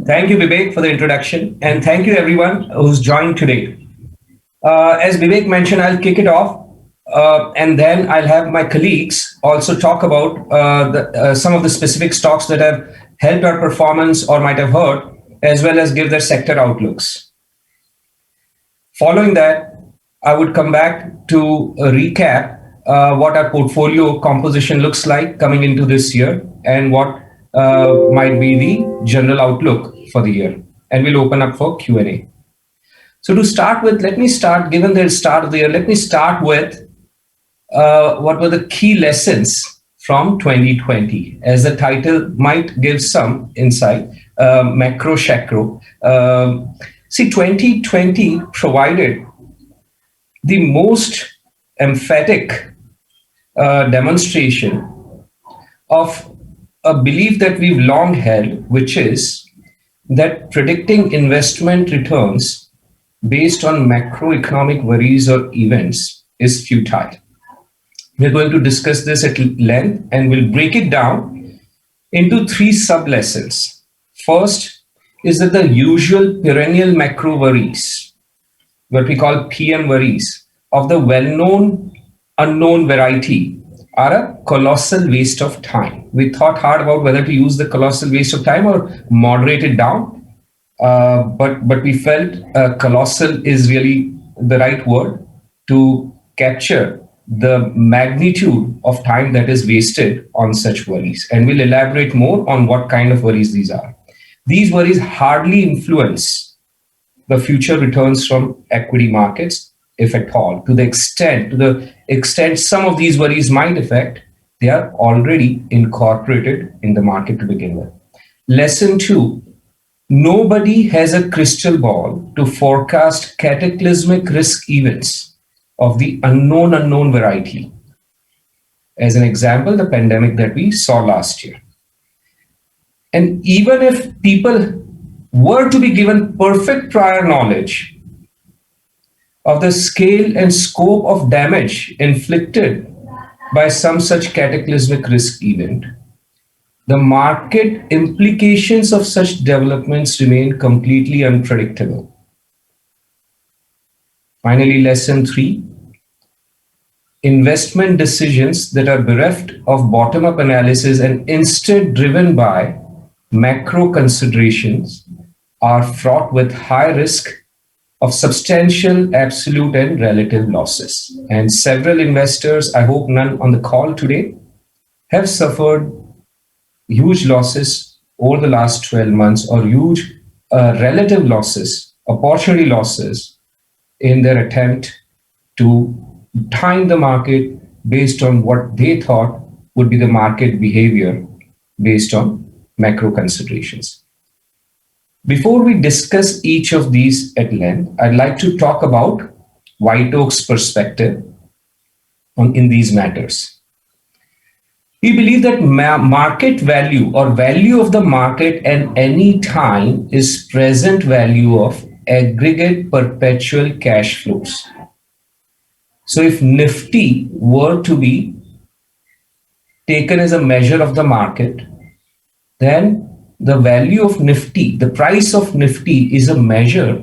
Thank you, Vivek, for the introduction, and thank you everyone who's joined today. As Vivek mentioned, I'll kick it off, and then I'll have my colleagues also talk about some of the specific stocks that have helped our performance or might have hurt, as well as give their sector outlooks. Following that, I would come back to recap what our portfolio composition looks like coming into this year and what might be the general outlook for the year. And we'll open up for Q&A. So to start with, given the start of the year, let me start with what were the key lessons from 2020, as the title might give some insight, macro shakro. See, 2020 provided the most emphatic demonstration of a belief that we've long held, which is that predicting investment returns based on macroeconomic worries or events is futile. We're going to discuss this at length and we'll break it down into three sub-lessons. First is that the usual perennial macro worries, what we call PM worries, of the well-known unknown variety are a colossal waste of time. We thought hard about whether to use the colossal waste of time or moderate it down, but we felt colossal is really the right word to capture the magnitude of time that is wasted on such worries. And we'll elaborate more on what kind of worries these are. These worries hardly influence the future returns from equity markets, if at all. To the extent some of these worries might affect, they are already incorporated in the market to begin with. Lesson 2, nobody has a crystal ball to forecast cataclysmic risk events of the unknown variety. As an example, the pandemic that we saw last year. And even if people were to be given perfect prior knowledge of the scale and scope of damage inflicted by some such cataclysmic risk event, the market implications of such developments remain completely unpredictable. Finally, lesson 3, investment decisions that are bereft of bottom-up analysis and instead driven by macro considerations are fraught with high risk of substantial absolute and relative losses. And several investors, I hope none on the call today, have suffered huge losses over the last 12 months or huge relative losses, opportunity losses in their attempt to time the market based on what they thought would be the market behavior based on macro considerations. Before we discuss each of these at length, I'd like to talk about White Oak's perspective in these matters. We believe that market value or value of the market at any time is present value of aggregate perpetual cash flows. So if Nifty were to be taken as a measure of the market, then the value of Nifty, the price of Nifty is a measure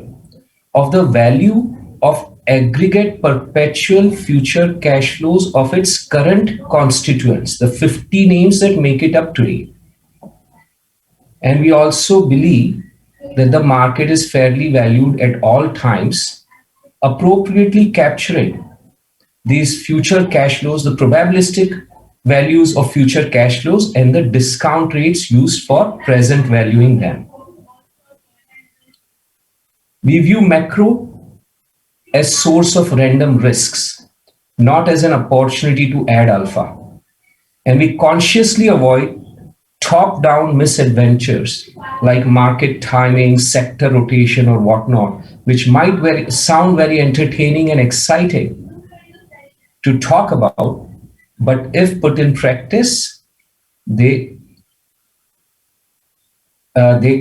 of the value of aggregate perpetual future cash flows of its current constituents, the 50 names that make it up today. And we also believe that the market is fairly valued at all times, appropriately capturing these future cash flows, the probabilistic values of future cash flows and the discount rates used for present valuing them. We view macro as source of random risks, not as an opportunity to add alpha. And we consciously avoid top-down misadventures like market timing, sector rotation or whatnot, which might sound very entertaining and exciting to talk about, but if put in practice, they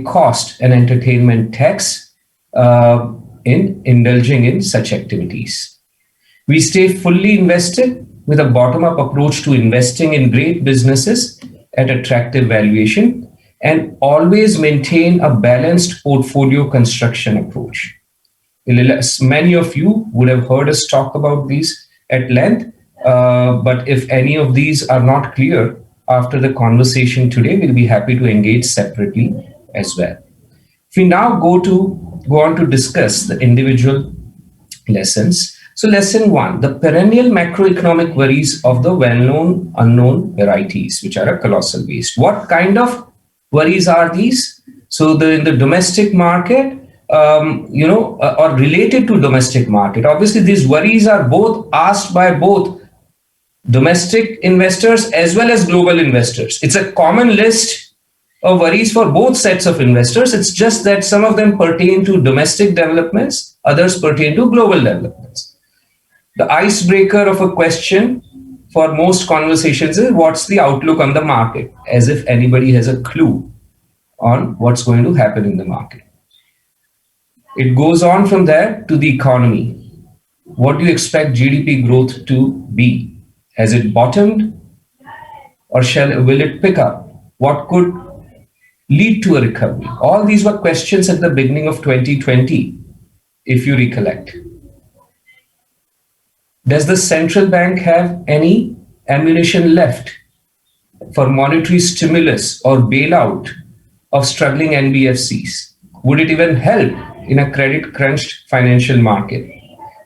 cost an entertainment tax in indulging in such activities. We stay fully invested with a bottom-up approach to investing in great businesses at attractive valuation and always maintain a balanced portfolio construction approach. Many of you would have heard us talk about these at length, but if any of these are not clear after the conversation today, we'll be happy to engage separately as well. If we now go on to discuss the individual lessons. So lesson one, the perennial macroeconomic worries of the well-known unknown varieties, which are a colossal waste. What kind of worries are these? So in the domestic market, or related to domestic market, obviously these worries are both asked by both domestic investors as well as global investors. It's a common list of worries for both sets of investors. It's just that some of them pertain to domestic developments, others pertain to global developments. The icebreaker of a question for most conversations is, what's the outlook on the market? As if anybody has a clue on what's going to happen in the market. It goes on from there to the economy. What do you expect GDP growth to be? Has it bottomed, or will it pick up? What could lead to a recovery? All these were questions at the beginning of 2020, if you recollect. Does the central bank have any ammunition left for monetary stimulus or bailout of struggling NBFCs? Would it even help in a credit crunched financial market?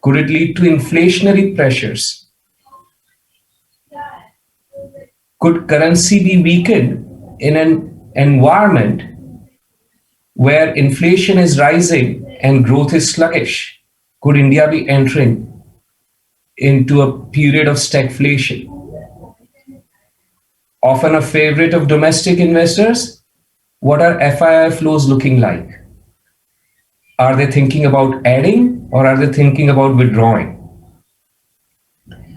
Could it lead to inflationary pressures? Could currency be weakened in an environment where inflation is rising and growth is sluggish? Could India be entering into a period of stagflation? Often a favorite of domestic investors, what are FII flows looking like? Are they thinking about adding, or are they thinking about withdrawing?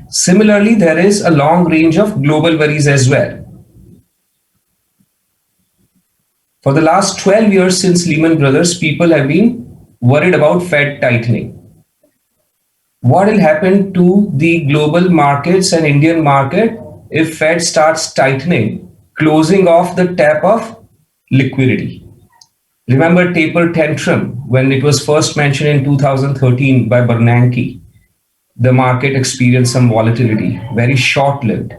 Similarly, there is a long range of global worries as well. For the last 12 years since Lehman Brothers, people have been worried about Fed tightening. What will happen to the global markets and Indian market if Fed starts tightening, closing off the tap of liquidity? Remember taper tantrum when it was first mentioned in 2013 by Bernanke. The market experienced some volatility, very short-lived.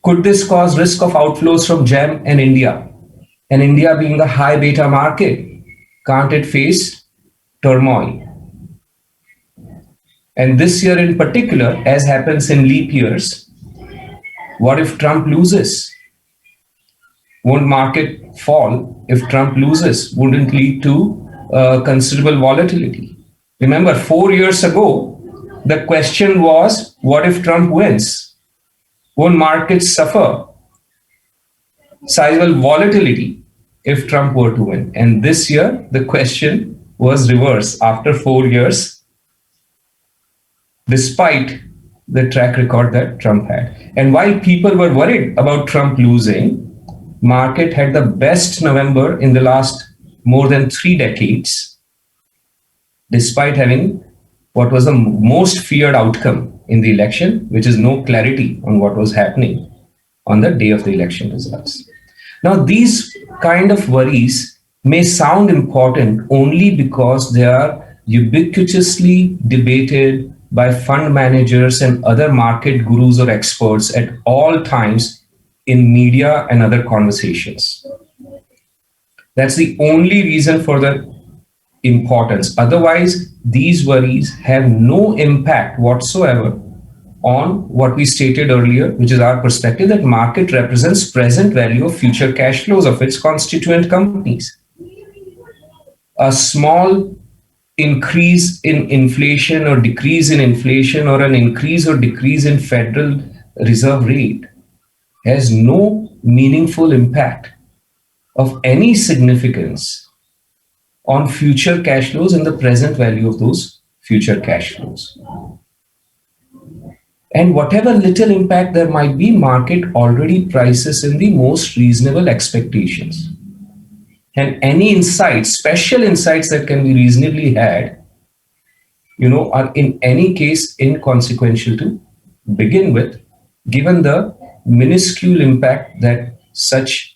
Could this cause risk of outflows from GEM and India? And India being a high beta market, can't it face turmoil? And this year in particular, as happens in leap years, what if Trump loses? Won't market fall if Trump loses? Wouldn't lead to considerable volatility? Remember, 4 years ago, the question was, what if Trump wins? Won't markets suffer sizable volatility if Trump were to win? And this year, the question was reversed after 4 years, despite the track record that Trump had. And while people were worried about Trump losing, market had the best November in the last more than 3 decades, despite having what was the most feared outcome in the election, which is no clarity on what was happening on the day of the election results. Now, these kind of worries may sound important only because they are ubiquitously debated by fund managers and other market gurus or experts at all times in media and other conversations. That's the only reason for the importance. Otherwise, these worries have no impact whatsoever on what we stated earlier, which is our perspective that market represents present value of future cash flows of its constituent companies. A small increase in inflation or decrease in inflation, or an increase or decrease in Federal Reserve rate has no meaningful impact of any significance on future cash flows and the present value of those future cash flows. And whatever little impact there might be, market already prices in the most reasonable expectations. And any insights, special insights that can be reasonably had, are in any case inconsequential to begin with, given the minuscule impact that such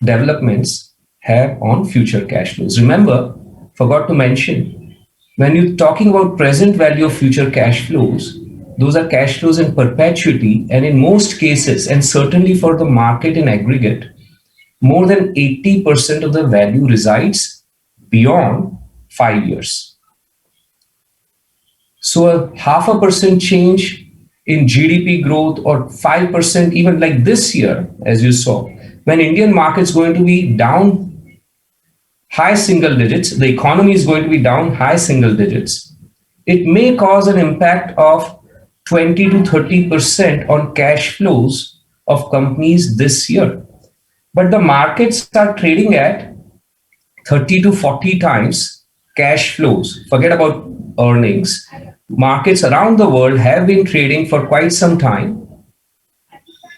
developments have on future cash flows. Remember, forgot to mention, when you're talking about present value of future cash flows, those are cash flows in perpetuity, and in most cases, and certainly for the market in aggregate, more than 80% of the value resides beyond 5 years. So a half a percent change in GDP growth or 5%, even like this year, as you saw, when Indian market's going to be down high single digits, the economy is going to be down high single digits, it may cause an impact of 20 to 30% on cash flows of companies this year. But the markets are trading at 30 to 40 times cash flows. Forget about earnings. Markets around the world have been trading for quite some time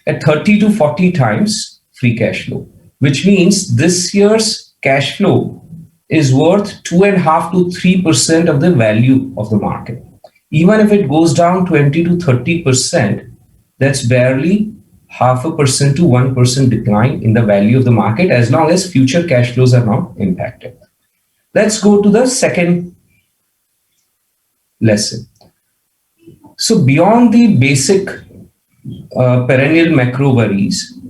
at 30 to 40 times free cash flow, which means this year's cash flow is worth 2.5 to 3% of the value of the market. Even if it goes down 20 to 30%, that's barely half a percent to 1% decline in the value of the market as long as future cash flows are not impacted. Let's go to the second lesson. So beyond the basic perennial macro worries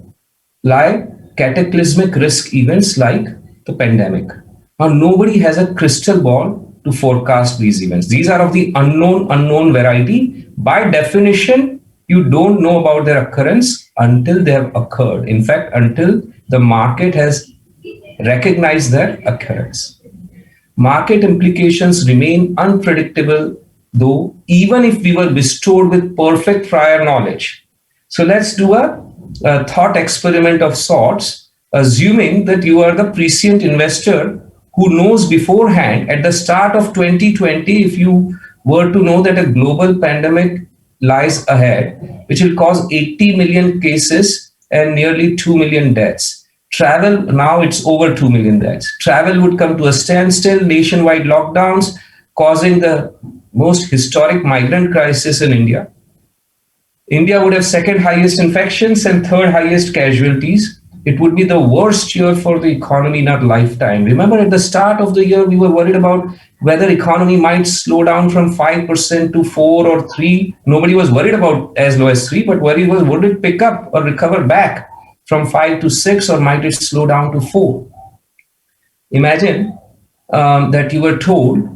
lie cataclysmic risk events like the pandemic. Now, nobody has a crystal ball to forecast these events. These are of the unknown variety. By definition, you don't know about their occurrence until they have occurred. In fact, until the market has recognized their occurrence. Market implications remain unpredictable, though, even if we were bestowed with perfect prior knowledge. So let's do a thought experiment of sorts, assuming that you are the prescient investor who knows beforehand at the start of 2020, if you were to know that a global pandemic lies ahead, which will cause 80 million cases and nearly 2 million deaths. Travel, now it's over 2 million deaths. Travel would come to a standstill, nationwide lockdowns, causing the most historic migrant crisis in India. India would have second highest infections and third highest casualties. It would be the worst year for the economy in our lifetime. Remember, at the start of the year, we were worried about whether economy might slow down from 5% to 4 or 3. Nobody was worried about as low as 3, but worry was, would it pick up or recover back from 5 to 6, or might it slow down to 4? Imagine that you were told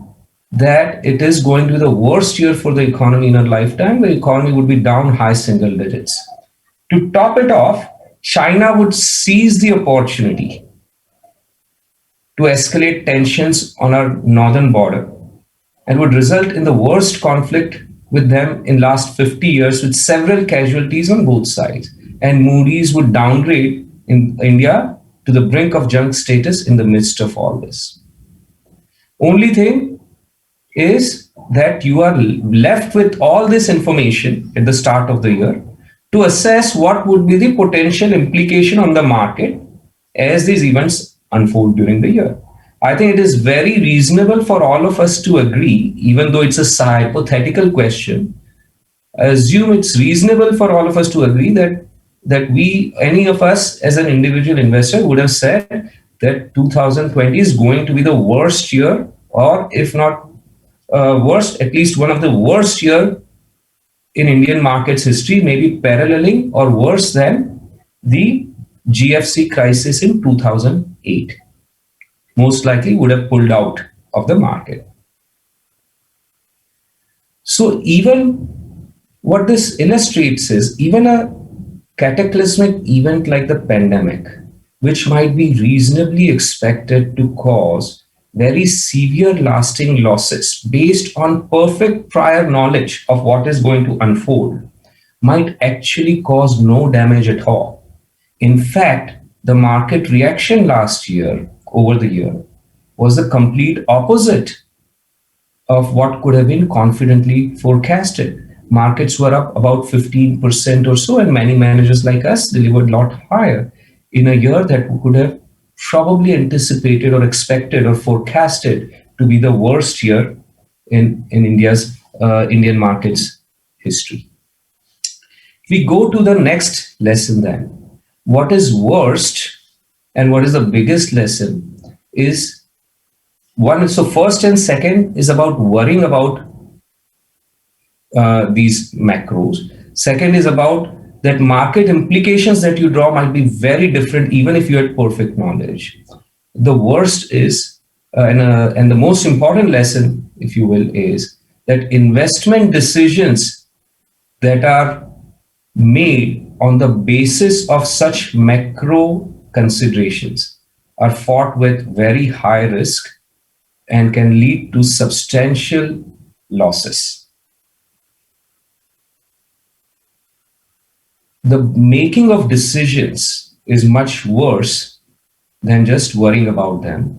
that it is going to be the worst year for the economy in our lifetime. The economy would be down high single digits. To top it off, China would seize the opportunity to escalate tensions on our northern border and would result in the worst conflict with them in last 50 years, with several casualties on both sides. And Moody's would downgrade in India to the brink of junk status in the midst of all this. Only thing is that you are left with all this information at the start of the year to assess what would be the potential implication on the market as these events unfold during the year. I think it is very reasonable for all of us to agree, even though it's a hypothetical question. Assume it's reasonable for all of us to agree that any of us as an individual investor would have said that 2020 is going to be the worst year, or if not worst, at least one of the worst year in Indian markets history, maybe paralleling or worse than the GFC crisis in 2008. Most likely would have pulled out of the market. So even what this illustrates is, even a cataclysmic event like the pandemic, which might be reasonably expected to cause very severe lasting losses based on perfect prior knowledge of what is going to unfold, might actually cause no damage at all. In fact, the market reaction last year, over the year, was the complete opposite of what could have been confidently forecasted. Markets were up about 15% or so, and many managers like us delivered a lot higher in a year that could have probably anticipated or expected or forecasted to be the worst year in India's Indian markets history. We go to the next lesson then. What is worst And what is the biggest lesson is one, so first and second is about worrying about these macros. Second is about that market implications that you draw might be very different even if you had perfect knowledge. The worst is, and the most important lesson, if you will, is that investment decisions that are made on the basis of such macro considerations are fought with very high risk and can lead to substantial losses. The making of decisions is much worse than just worrying about them.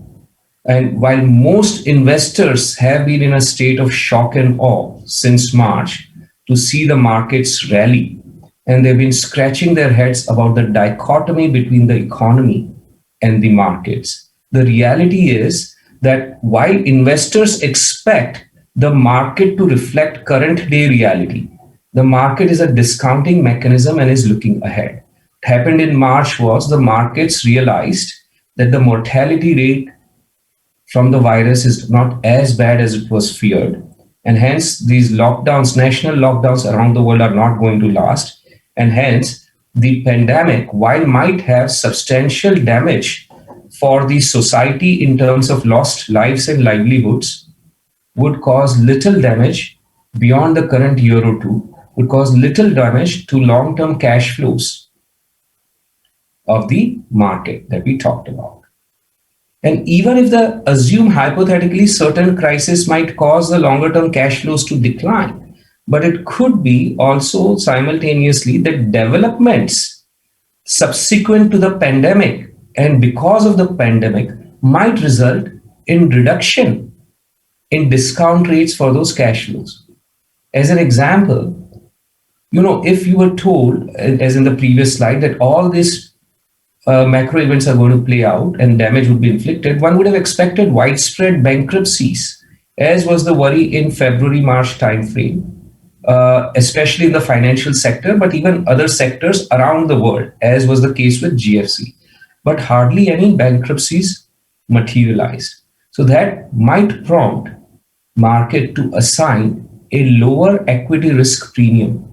And while most investors have been in a state of shock and awe since March to see the markets rally, and they've been scratching their heads about the dichotomy between the economy and the markets, the reality is that while investors expect the market to reflect current day reality, the market is a discounting mechanism and is looking ahead. What happened in March was the markets realized that the mortality rate from the virus is not as bad as it was feared. And hence, these lockdowns, national lockdowns around the world, are not going to last. And hence, the pandemic, while might have substantial damage for the society in terms of lost lives and livelihoods, would cause little damage beyond the current year or two, would cause little damage to long term cash flows of the market that we talked about. And even if the assume hypothetically certain crisis might cause the longer term cash flows to decline, but it could be also simultaneously that developments subsequent to the pandemic and because of the pandemic might result in reduction in discount rates for those cash flows. As an example, if you were told, as in the previous slide, that all these macro events are going to play out and damage would be inflicted, one would have expected widespread bankruptcies, as was the worry in February, March timeframe, especially in the financial sector, but even other sectors around the world, as was the case with GFC. But hardly any bankruptcies materialized. So that might prompt market to assign a lower equity risk premium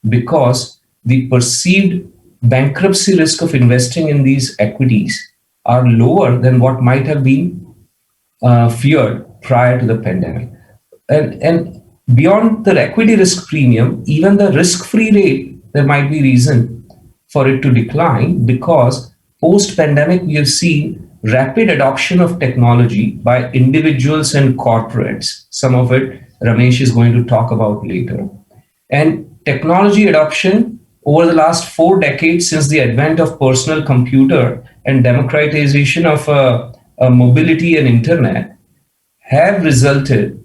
because the perceived bankruptcy risk of investing in these equities are lower than what might have been feared prior to the pandemic. And beyond the equity risk premium, even the risk-free rate, there might be reason for it to decline because post-pandemic, we have seen rapid adoption of technology by individuals and corporates. Some of it Ramesh is going to talk about later. And technology adoption over the last 4 decades since the advent of personal computer and democratization of mobility and internet has resulted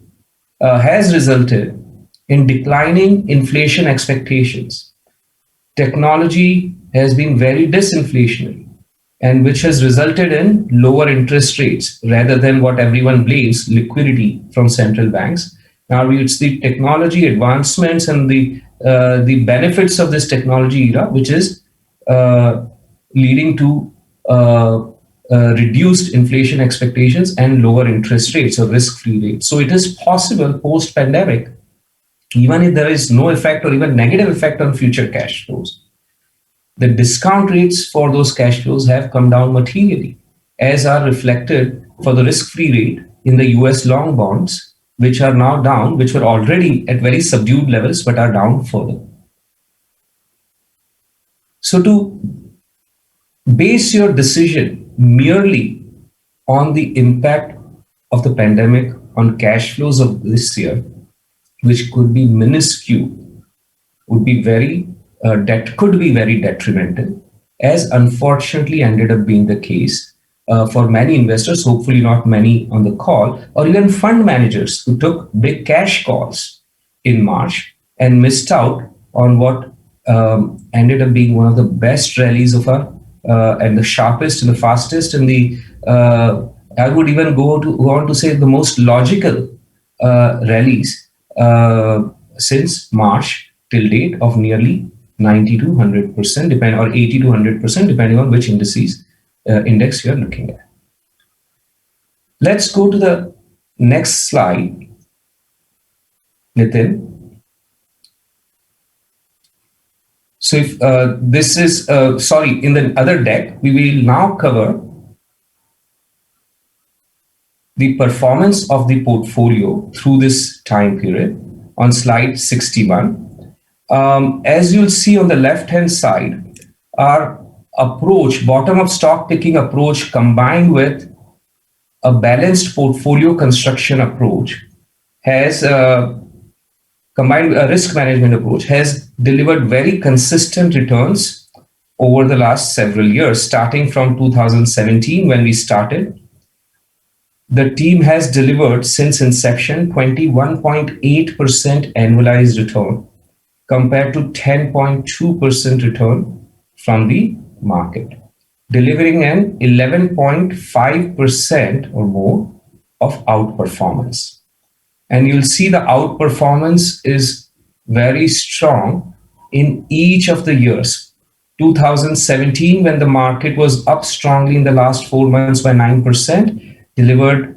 in declining inflation expectations. Technology has been very disinflationary, and which has resulted in lower interest rates rather than what everyone blames, liquidity from central banks. Now it's the technology advancements and the benefits of this technology era, which is leading to reduced inflation expectations and lower interest rates or risk-free rates. So it is possible post-pandemic, even if there is no effect or even negative effect on future cash flows, the discount rates for those cash flows have come down materially, as are reflected for the risk-free rate in the US long bonds, which are now down, which were already at very subdued levels, but are down further. So to base your decision merely on the impact of the pandemic on cash flows of this year, which could be minuscule, would be could be very detrimental, as unfortunately ended up being the case for many investors, hopefully not many on the call, or even fund managers who took big cash calls in March and missed out on what ended up being one of the best rallies of our and the sharpest and the fastest and the I would even go on to say the most logical rallies since March till date of nearly 90 to 100%, or 80 to 100%, depending on which indices index you're looking at. Let's go to the next slide, Nitin. So if this is, in the other deck, we will now cover the performance of the portfolio through this time period on slide 61. As you'll see on the left-hand side, our approach, bottom-up stock picking approach combined with a balanced portfolio construction approach has combined a risk management approach has delivered very consistent returns over the last several years, starting from 2017 when we started. The team has delivered since inception 21.8% annualized return compared to 10.2% return from the market, delivering an 11.5% or more of outperformance. And you'll see the outperformance is very strong in each of the years. 2017, when the market was up strongly in the last 4 months by 9%, delivered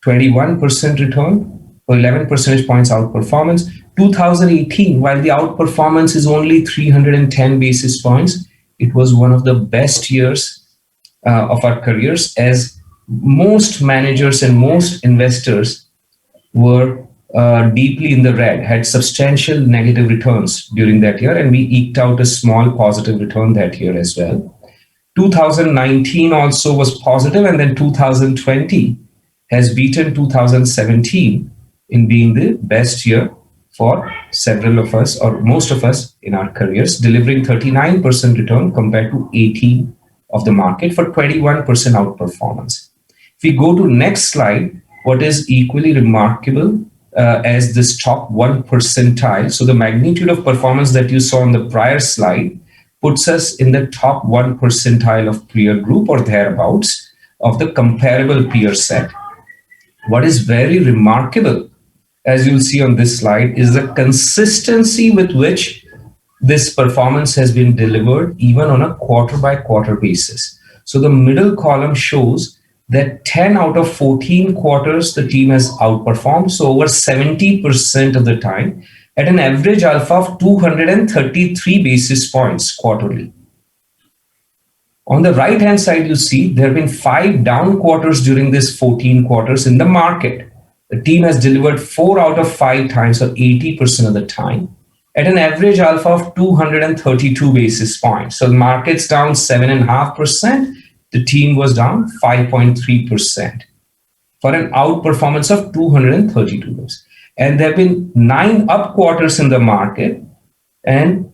21% return or 11 percentage points outperformance. 2018, while the outperformance is only 310 basis points, it was one of the best years of our careers, as most managers and most investors were deeply in the red, had substantial negative returns during that year, and we eked out a small positive return that year as well. 2019 also was positive, and then 2020 has beaten 2017 in being the best year for several of us, or most of us in our careers, delivering 39% return compared to 18% of the market for 21% outperformance. If we go to next slide, what is equally remarkable as this top 1 percentile, so the magnitude of performance that you saw on the prior slide puts us in the top 1 percentile of peer group or thereabouts of the comparable peer set. What is very remarkable, as you'll see on this slide, is the consistency with which this performance has been delivered even on a quarter by quarter basis. So the middle column shows that 10 out of 14 quarters the team has outperformed, so over 70% of the time, at an average alpha of 233 basis points quarterly. On the right hand side, you see there have been 5 down quarters during this 14 quarters in the market. The team has delivered 4 out of 5 times, or 80% of the time, at an average alpha of 232 basis points. So the market's down 7.5%. The team was down 5.3% for an outperformance of 232 basis. And there have been 9 up quarters in the market, and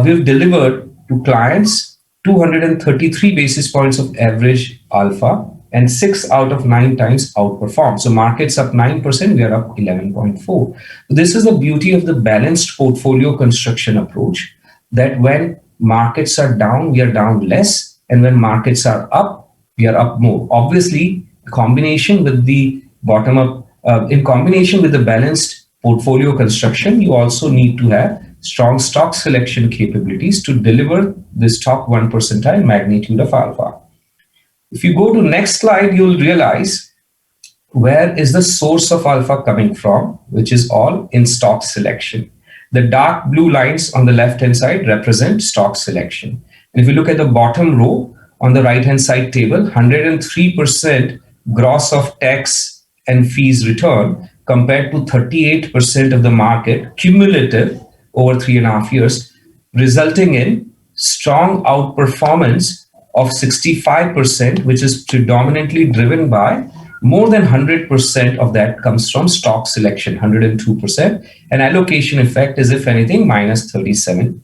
we've delivered to clients 233 basis points of average alpha and 6 out of 9 times outperformed. So market's up 9%, we are up 11.4. This is the beauty of the balanced portfolio construction approach, that when markets are down, we are down less, and when markets are up, we are up more. Obviously, combination with the bottom up, in combination with the balanced portfolio construction, you also need to have strong stock selection capabilities to deliver this top 1 percentile magnitude of alpha. If you go to next slide, you'll realize where is the source of alpha coming from, which is all in stock selection. The dark blue lines on the left-hand side represent stock selection. And if you look at the bottom row on the right-hand side table, 103% gross of tax and fees return compared to 38% of the market cumulative over 3.5 years, resulting in strong outperformance of 65%, which is predominantly driven by more than 100% of that comes from stock selection, 102%, and allocation effect is, if anything, minus 37%.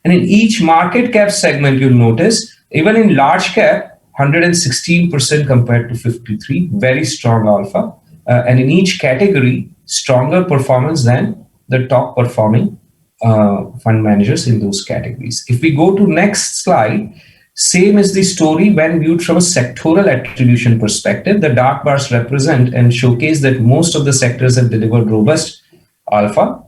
And in each market cap segment, you'll notice, even in large cap, 116% compared to 53%, very strong alpha. And in each category, stronger performance than the top performing fund managers in those categories. If we go to next slide, same is the story when viewed from a sectoral attribution perspective. The dark bars represent and showcase that most of the sectors have delivered robust alpha,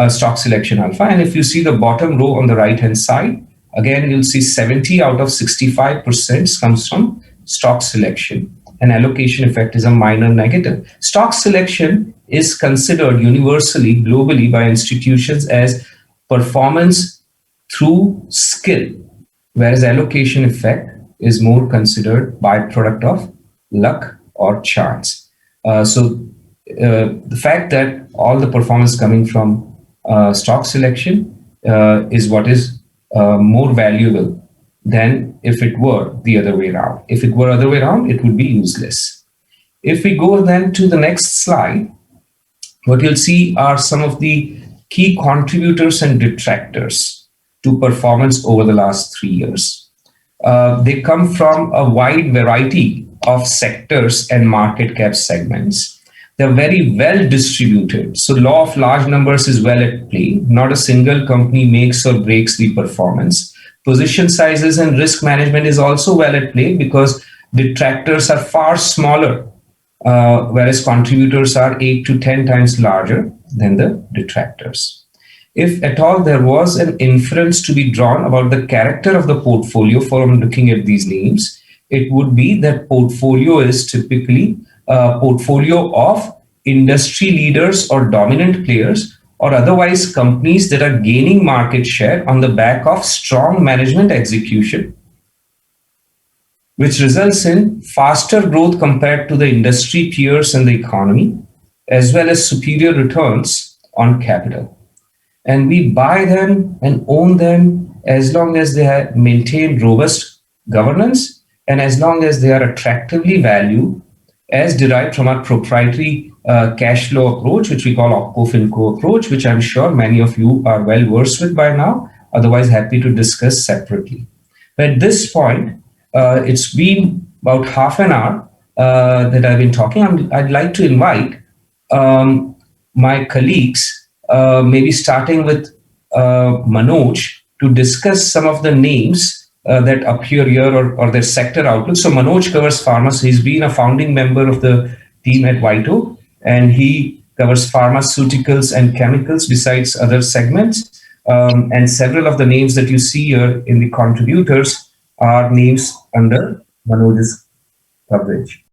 stock selection alpha. And if you see the bottom row on the right hand side, Again, you'll see 70 out of 65% comes from stock selection. And allocation effect is a minor negative. Stock selection is considered universally, globally, by institutions as performance through skill, whereas allocation effect is more considered byproduct of luck or chance. The fact that all the performance coming from stock selection is what is more valuable than if it were the other way around. If it were other way around, it would be useless. If we go then to the next slide, what you'll see are some of the key contributors and detractors to performance over the last 3 years. They come from a wide variety of sectors and market cap segments. They're very well distributed. So law of large numbers is well at play. Not a single company makes or breaks the performance. Position sizes and risk management is also well at play because detractors are far smaller, whereas contributors are 8 to 10 times larger than the detractors. If at all there was an inference to be drawn about the character of the portfolio from looking at these names, it would be that portfolio is typically a portfolio of industry leaders or dominant players, or otherwise companies that are gaining market share on the back of strong management execution, which results in faster growth compared to the industry peers and the economy, as well as superior returns on capital. And we buy them and own them as long as they have maintained robust governance and as long as they are attractively valued as derived from our proprietary cash flow approach, which we call OpCo-FinCo approach, which I'm sure many of you are well versed with by now, otherwise happy to discuss separately. But at this point, it's been about half an hour that I've been talking. I'd like to invite my colleagues, maybe starting with Manoj, to discuss some of the names that appear here or their sector outlook. So Manoj covers pharma. So he's been a founding member of the team at White Oak, and he covers pharmaceuticals and chemicals besides other segments. And several of the names that you see here in the contributors are names under Manoj's coverage.